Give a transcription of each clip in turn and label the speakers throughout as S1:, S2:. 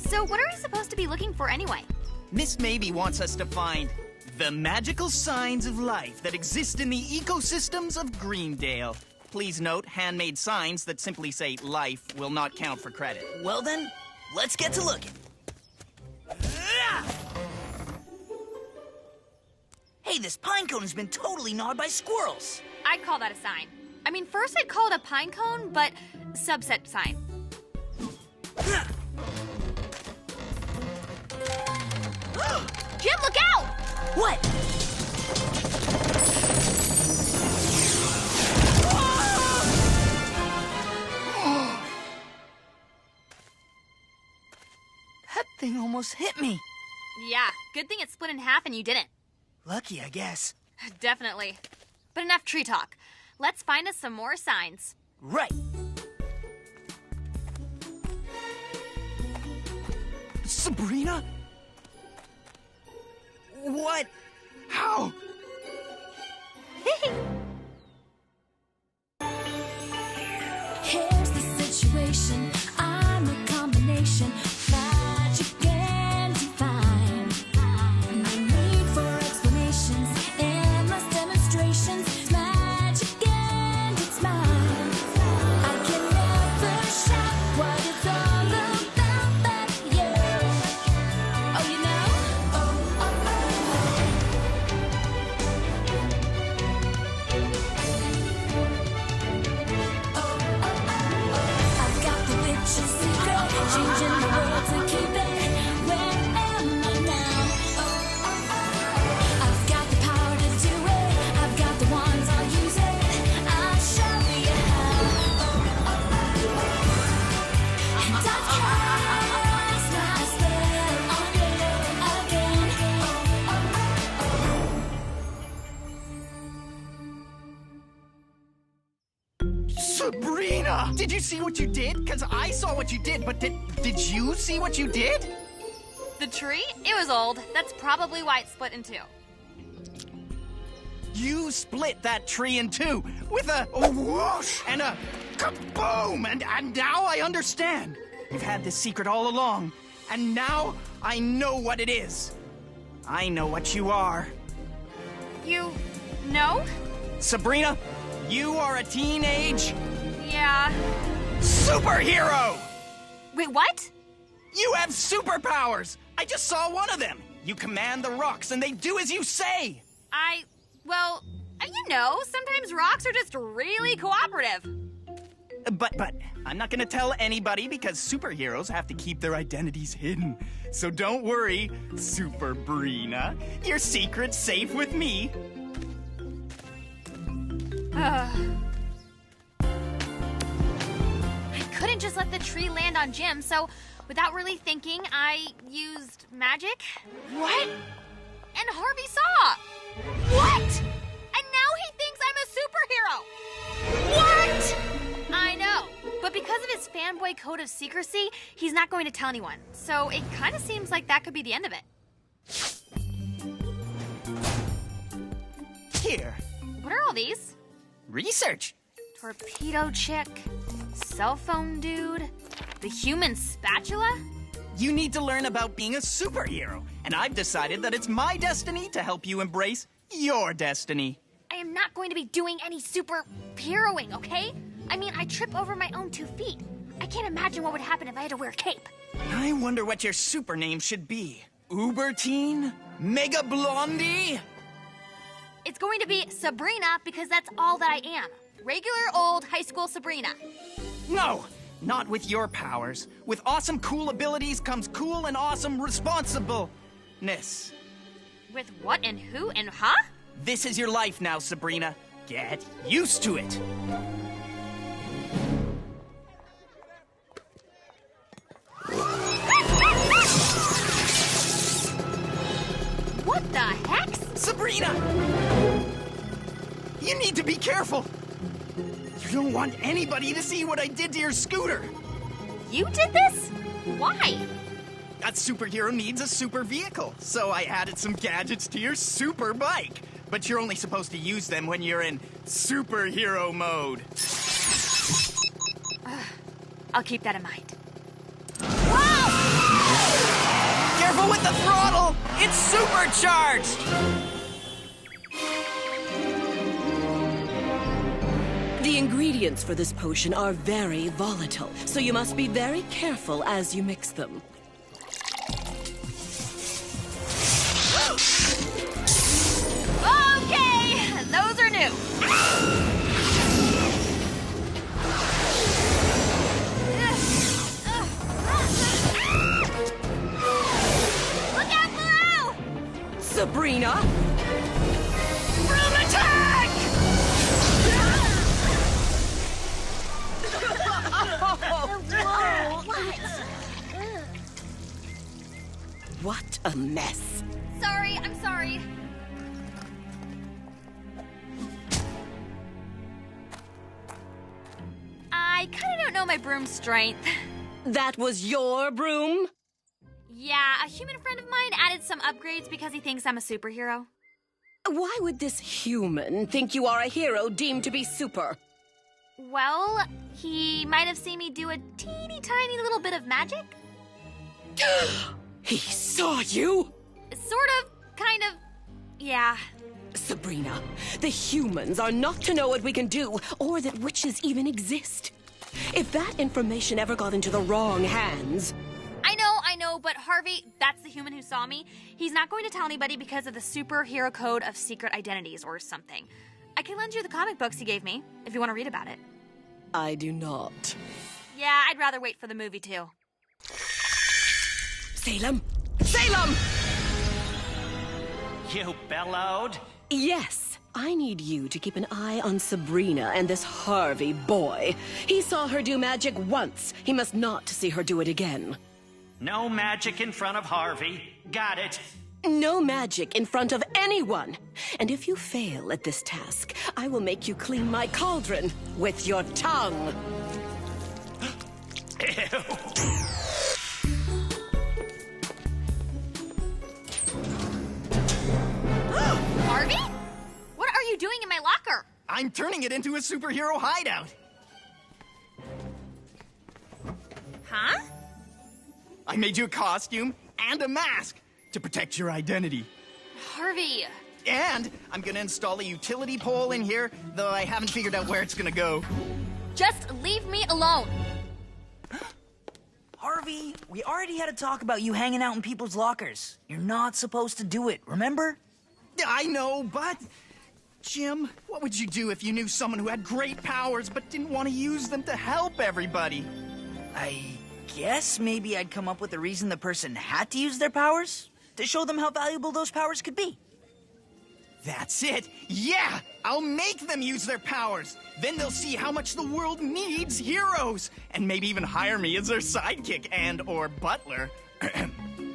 S1: So what are we supposed to be looking for anyway?
S2: Miss Maybe wants us to find the magical signs of life that exist in the ecosystems of Greendale. Please note, handmade signs that simply say life will not count for credit.
S3: Well then, let's get to looking. Hey, this pine cone has been totally gnawed by squirrels.
S1: I'd call that a sign. I mean, first I'd call it a pine cone, but subset sign. Jim, look out!
S3: What? That thing almost hit me.
S1: Yeah, good thing it split in half and you didn't.
S3: Lucky, I guess.
S1: Definitely. But enough tree talk. Let's find us some more signs.
S3: Right.
S2: Sabrina? What? How?
S4: Here's the situation. I'm a combination, magic and divine. No need for explanations, endless demonstrations. Magic and it's mine. I can never shout what it's all about, but you. Oh, you know? I've got the witch's secret, changing the world to keep it. Where am I now? I've got the power to do it. I've got the wands, I'll use it. I'll show you how. And I've cast my spell on you again.
S2: Sabrina! Did you see what you did? Because I saw what you did, but did you see what you did?
S1: The tree? It was old. That's probably why it split in two.
S2: You split that tree in two with a whoosh and a kaboom! And now I understand. You've had this secret all along, and now I know what it is. I know what you are.
S1: You know?
S2: Sabrina, you are a teenage
S1: Yeah.
S2: superhero!
S1: Wait, what?
S2: You have superpowers! I just saw one of them! You command the rocks and they do as you say!
S1: Well, you know, sometimes rocks are just really cooperative.
S2: But I'm not gonna tell anybody because superheroes have to keep their identities hidden. So don't worry, Super-Brina. Your secret's safe with me.
S1: I couldn't just let the tree land on Jim, so without really thinking, I used magic.
S2: What?
S1: And Harvey saw. What? And now he thinks I'm a superhero. What? I know. But because of his fanboy code of secrecy, he's not going to tell anyone. So it kind of seems like that could be the end of it.
S2: Here.
S1: What are all these?
S2: Research.
S1: Torpedo chick, cell phone dude, the human spatula?
S2: You need to learn about being a superhero, and I've decided that it's my destiny to help you embrace your destiny.
S1: I am not going to be doing any superheroing, okay? I mean, I trip over my own 2 feet. I can't imagine what would happen if I had to wear a cape.
S2: I wonder what your super name should be. Uber Teen? Mega Blondie?
S1: It's going to be Sabrina because that's all that I am. Regular old high school Sabrina.
S2: No, not with your powers. With awesome cool abilities comes cool and awesome responsibleness.
S1: With what and who and huh?
S2: This is your life now, Sabrina. Get used to it.
S1: What the heck?
S2: Sabrina! You need to be careful. You don't want anybody to see what I did to your scooter.
S1: You did this? Why?
S2: A superhero needs a super vehicle, so I added some gadgets to your super bike. But you're only supposed to use them when you're in superhero mode.
S1: I'll keep that in mind. Whoa!
S2: Careful with the throttle! It's supercharged!
S5: The ingredients for this potion are very volatile, so you must be very careful as you mix them.
S1: Okay, those are new. Look out below!
S5: Sabrina!
S2: Room attack!
S5: What a mess.
S1: Sorry, I'm sorry. I kind of don't know my broom's strength.
S5: That was your broom?
S1: Yeah, a human friend of mine added some upgrades because he thinks I'm a superhero.
S5: Why would this human think you are a hero deemed to be super?
S1: Well, he might have seen me do a teeny tiny little bit of magic.
S5: He saw you?
S1: Sort of, kind of, yeah.
S5: Sabrina, the humans are not to know what we can do, or that witches even exist. If that information ever got into the wrong hands...
S1: I know, but Harvey, that's the human who saw me. He's not going to tell anybody because of the superhero code of secret identities or something. I can lend you the comic books he gave me, if you want to read about it.
S5: I do not.
S1: Yeah, I'd rather wait for the movie, too.
S5: Salem! Salem!
S6: You bellowed?
S5: Yes, I need you to keep an eye on Sabrina and this Harvey boy. He saw her do magic once. He must not see her do it again.
S6: No magic in front of Harvey. Got it.
S5: No magic in front of anyone. And if you fail at this task, I will make you clean my cauldron with your tongue.
S1: Harvey? What are you doing in my locker?
S2: I'm turning it into a superhero hideout.
S1: Huh?
S2: I made you a costume and a mask to protect your identity.
S1: Harvey.
S2: And I'm gonna install a utility pole in here, though I haven't figured out where it's gonna go.
S1: Just leave me alone.
S3: Harvey, we already had a talk about you hanging out in people's lockers. You're not supposed to do it, remember?
S2: I know, but... Jim, what would you do if you knew someone who had great powers but didn't want to use them to help everybody?
S3: I guess maybe I'd come up with a reason the person had to use their powers to show them how valuable those powers could be.
S2: That's it! Yeah! I'll make them use their powers! Then they'll see how much the world needs heroes! And maybe even hire me as their sidekick and/or butler.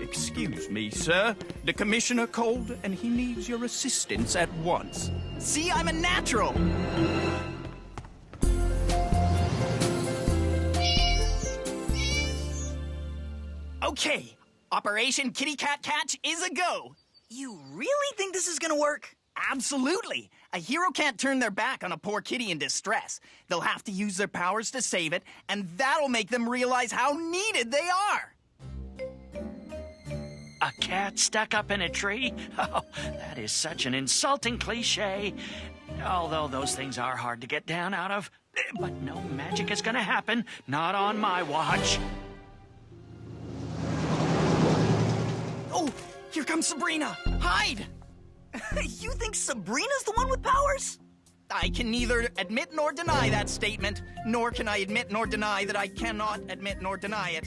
S2: Excuse me, sir. The commissioner called, and he needs your assistance at once. See, I'm a natural! Okay, Operation Kitty Cat Catch is a go!
S3: You really think this is gonna work?
S2: Absolutely! A hero can't turn their back on a poor kitty in distress. They'll have to use their powers to save it, and that'll make them realize how needed they are!
S6: A cat stuck up in a tree? Oh, that is such an insulting cliche. Although those things are hard to get down out of. But no magic is gonna happen. Not on my watch.
S2: Oh, here comes Sabrina! Hide!
S3: You think Sabrina's the one with powers?
S2: I can neither admit nor deny that statement, nor can I admit nor deny that I cannot admit nor deny it.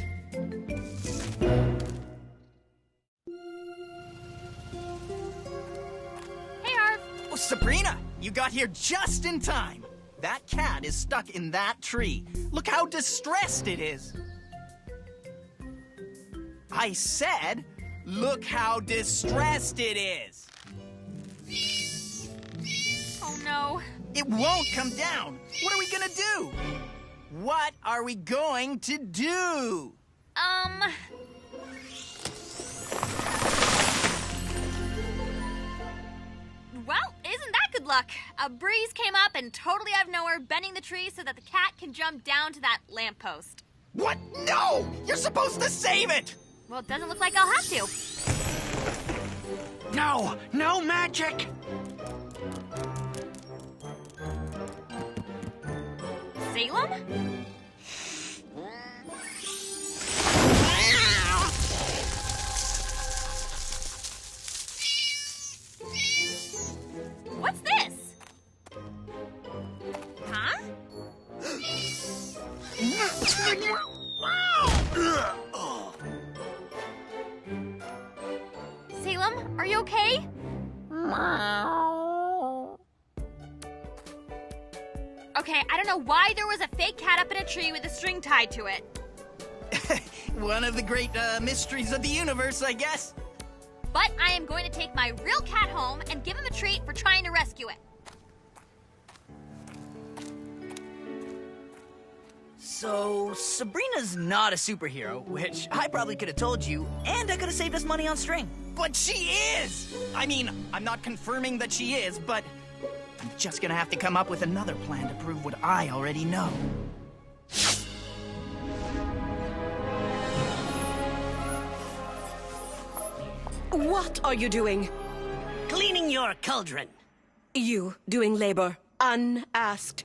S1: Hey, Harv.
S2: Oh, Sabrina, you got here just in time. That cat is stuck in that tree. Look how distressed it is. I said, look how distressed it is.
S1: Oh, no.
S2: It won't come down. What are we gonna do? What are we going to do?
S1: Well, isn't that good luck? A breeze came up and totally out of nowhere bending the tree so that the cat can jump down to that lamppost.
S2: What? No! You're supposed to save it!
S1: Well, it doesn't look like I'll have to.
S6: No, no magic!
S1: Salem? What's this? Huh? Salem, are you okay? Okay, I don't know why there was a fake cat up in a tree with a string tied to it.
S2: One of the great mysteries of the universe, I guess.
S1: But I am going to take my real cat home and give him a treat for trying to rescue it.
S3: So, Sabrina's not a superhero, which I probably could have told you, and I could have saved us money on string.
S2: But she is! I mean, I'm not confirming that she is, but I'm just gonna have to come up with another plan to prove what I already know.
S5: What are you doing?
S7: Cleaning your cauldron.
S5: You doing labor unasked?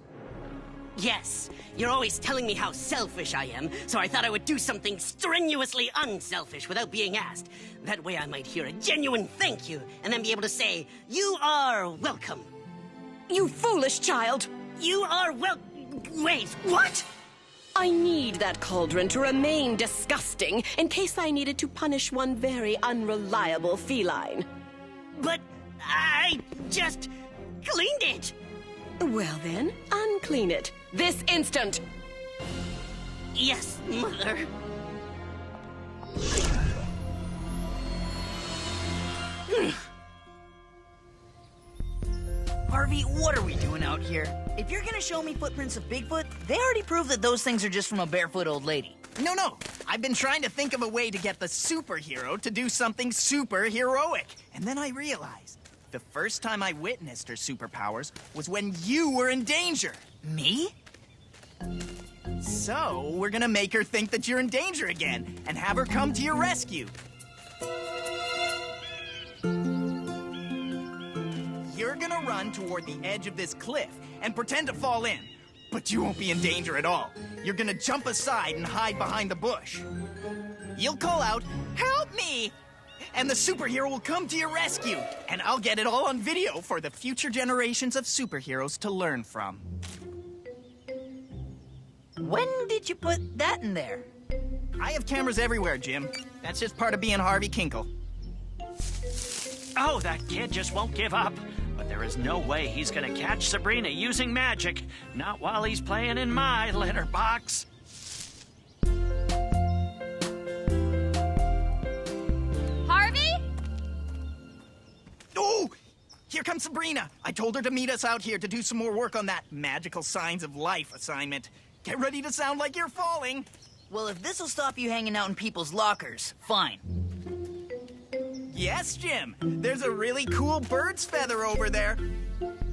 S7: Yes, you're always telling me how selfish I am, so I thought I would do something strenuously unselfish without being asked. That way I might hear a genuine thank you, and then be able to say, "You are welcome."
S5: You foolish child!
S7: You are Wait, what?
S5: I need that cauldron to remain disgusting in case I needed to punish one very unreliable feline.
S7: But I just cleaned it.
S5: Well then, unclean it. This instant!
S7: Yes, Mother.
S3: Harvey, what are we doing out here? If you're gonna show me footprints of Bigfoot, they already proved that those things are just from a barefoot old lady.
S2: No. I've been trying to think of a way to get the superhero to do something super heroic. And then I realized the first time I witnessed her superpowers was when you were in danger.
S3: Me?
S2: So, we're gonna make her think that you're in danger again and have her come to your rescue. You're gonna run toward the edge of this cliff and pretend to fall in. But you won't be in danger at all. You're gonna jump aside and hide behind the bush. You'll call out, "Help me!" And the superhero will come to your rescue. And I'll get it all on video for the future generations of superheroes to learn from.
S3: When did you put that in there?
S2: I have cameras everywhere, Jim. That's just part of being Harvey Kinkle.
S6: Oh, that kid just won't give up. But there is no way he's gonna catch Sabrina using magic. Not while he's playing in my litter box.
S1: Harvey?
S2: Oh! Here comes Sabrina. I told her to meet us out here to do some more work on that magical signs of life assignment. Get ready to sound like you're falling.
S3: Well, if this'll stop you hanging out in people's lockers, fine.
S2: Yes, Jim. There's a really cool bird's feather over there.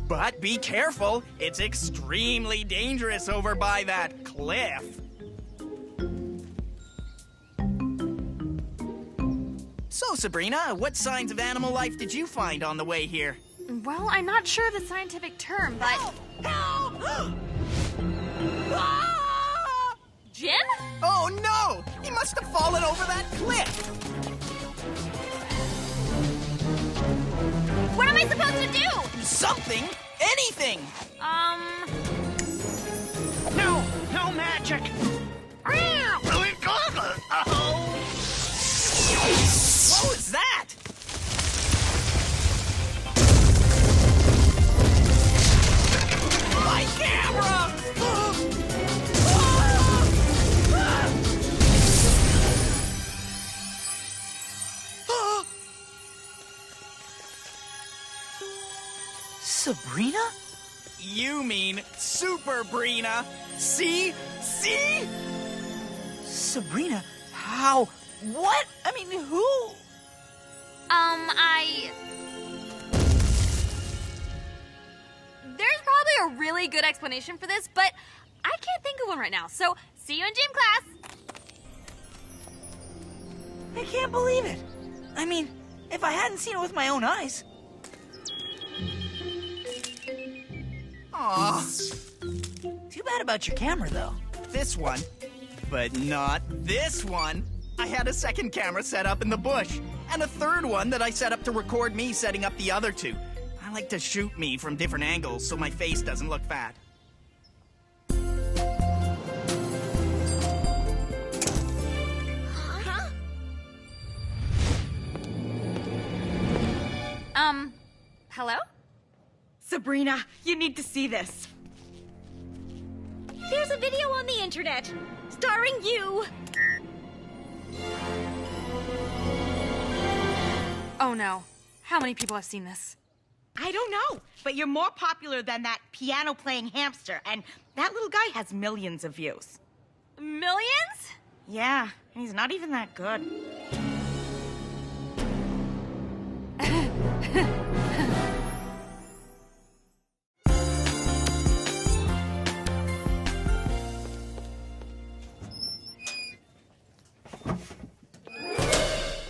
S2: But be careful. It's extremely dangerous over by that cliff. So, Sabrina, what signs of animal life did you find on the way here?
S1: Well, I'm not sure of the scientific term, but...
S2: Help!
S1: Jim?
S2: Oh, no! He must have fallen over that cliff!
S1: What am I supposed to do?
S2: Something! Anything!
S6: No, no magic.
S2: What was that? My camera!
S3: Sabrina?
S2: You mean Super-Brina. See? See?
S3: Sabrina? How? What? I mean, who?
S1: There's probably a really good explanation for this, but I can't think of one right now. So, see you in gym class.
S3: I can't believe it. I mean, if I hadn't seen it with my own eyes.
S2: Aw,
S3: Too bad about your camera, though.
S2: this one. But not this one. I had a second camera set up in the bush, and a third one that I set up to record me setting up the other two. I like to shoot me from different angles so my face doesn't look fat.
S1: Hello?
S8: Sabrina, you need to see this.
S9: There's a video on the internet starring you.
S1: Oh no. How many people have seen this?
S8: I don't know, but you're more popular than that piano-playing hamster, and that little guy has millions of views.
S1: Millions?
S8: Yeah, and he's not even that good.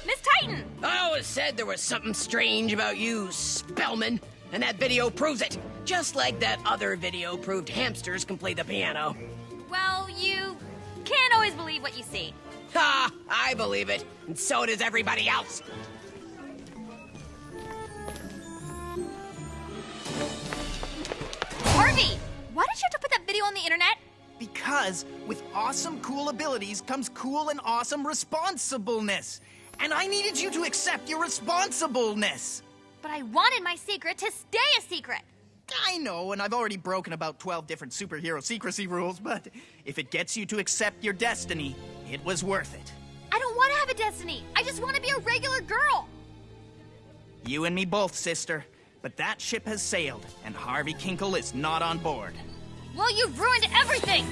S1: Miss Titan!
S5: I always said there was something strange about you, Spellman, and that video proves it. Just like that other video proved hamsters can play the piano.
S1: Well, you can't always believe what you see.
S5: Ha! I believe it, and so does everybody else.
S1: Harvey! Why did you have to put that video on the internet?
S2: Because with awesome, cool abilities comes cool and awesome responsibleness. And I needed you to accept your responsibleness.
S1: But I wanted my secret to stay a secret.
S2: I know, and I've already broken about 12 different superhero secrecy rules, but if it gets you to accept your destiny, it was worth it.
S1: I don't want to have a destiny. I just want to be a regular girl.
S2: You and me both, sister. But that ship has sailed, and Harvey Kinkle is not on board.
S1: Well, you've ruined everything.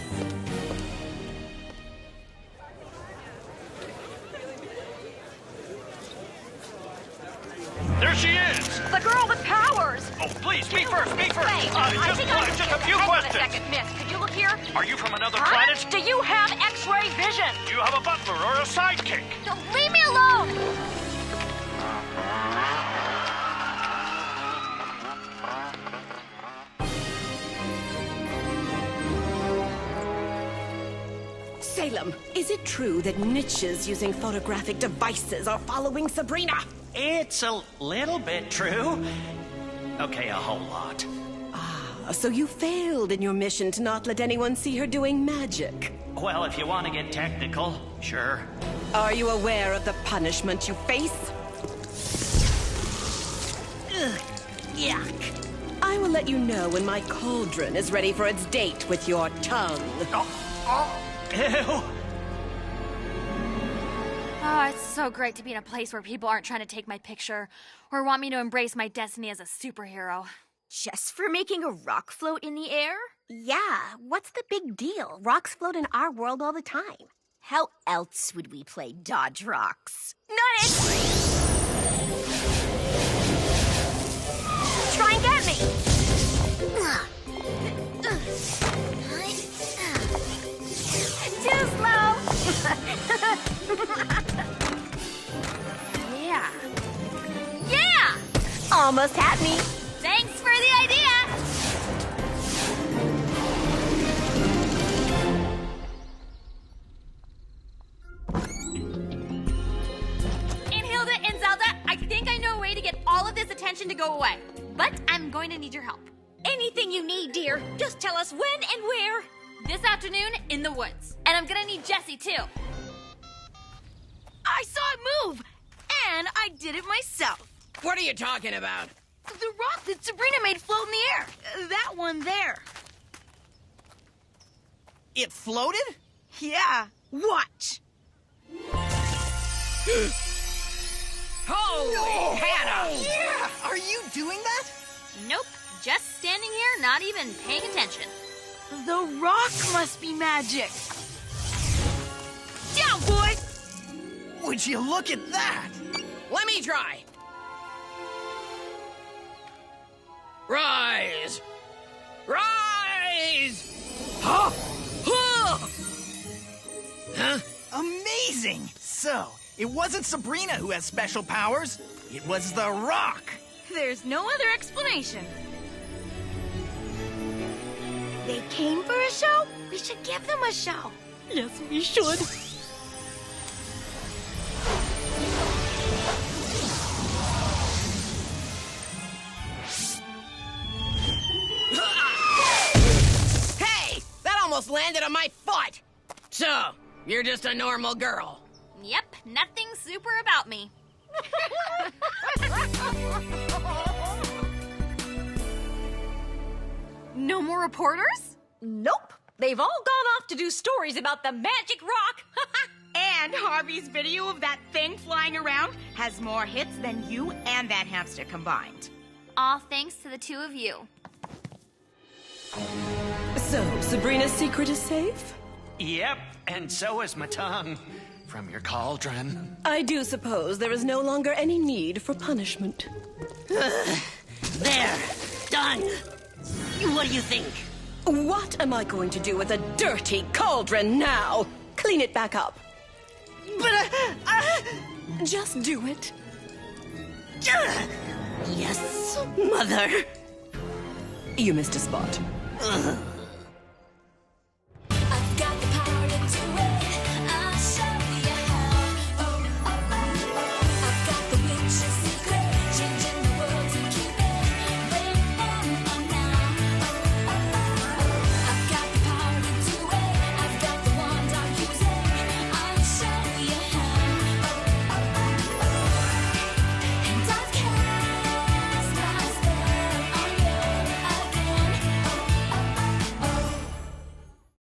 S6: There she is!
S9: The girl with powers.
S6: Oh, please, me first, me first!
S9: Wait, I think I
S6: just a few
S9: Hang on a
S6: questions!
S9: second, miss. Could you look here?
S6: Are you from another
S9: Huh?
S6: planet?
S9: Do you have X-ray vision?
S6: Do you have a butler or a sidekick?
S1: Don't leave me alone.
S5: Salem, is it true that niches using photographic devices are following Sabrina?
S6: It's a little bit true. Okay, a whole lot.
S5: So you failed in your mission to not let anyone see her doing magic.
S6: Well, if you want to get technical, sure.
S5: Are you aware of the punishment you face?
S3: Ugh, yuck.
S5: I will let you know when my cauldron is ready for its date with your tongue.
S6: Ew!
S1: Oh, it's so great to be in a place where people aren't trying to take my picture or want me to embrace my destiny as a superhero.
S9: Just for making a rock float in the air? Yeah, what's the big deal? Rocks float in our world all the time. How else would we play dodge rocks? Not it! Try and get me! Too slow!
S1: Yeah. Yeah!
S9: Almost had me.
S1: Thanks for the idea! And Hilda and Zelda, I think I know a way to get all of this attention to go away. But I'm going to need your help.
S9: Anything you need, dear. Just tell us when and where.
S1: This afternoon in the woods. And I'm gonna need Jessie too.
S8: I saw it move, and I did it myself.
S5: What are you talking about?
S8: The rock that Sabrina made float in the air. That one there.
S2: It floated?
S8: Yeah, watch.
S5: Holy Hannah!
S2: Yeah! Are you doing that?
S1: Nope. Just standing here, not even paying attention.
S8: The rock must be magic. Down, boy!
S2: Would you look at that?
S5: Let me try. Rise! Rise! Huh? Huh?
S2: Amazing! So, It wasn't Sabrina who has special powers. It was the rock.
S8: There's no other explanation. They came for a show? We should give them a show.
S5: Yes, we should.
S10: Hey! That almost landed on my foot! So, you're just a normal girl.
S1: Yep, nothing super about me. No more reporters?
S11: Nope. They've all gone off to do stories about the magic rock.
S8: And Harvey's video of that thing flying around has more hits than you and that hamster combined.
S1: All thanks to the two of you.
S5: So, Sabrina's secret is safe?
S6: Yep, and so is my tongue. From your cauldron.
S5: I do suppose there is no longer any need for punishment.
S7: There. Done. What do you think?
S5: What am I going to do with a dirty cauldron now? Clean it back up.
S7: But,
S5: Just do it.
S7: Yes, Mother.
S5: You missed a spot.
S7: Ugh.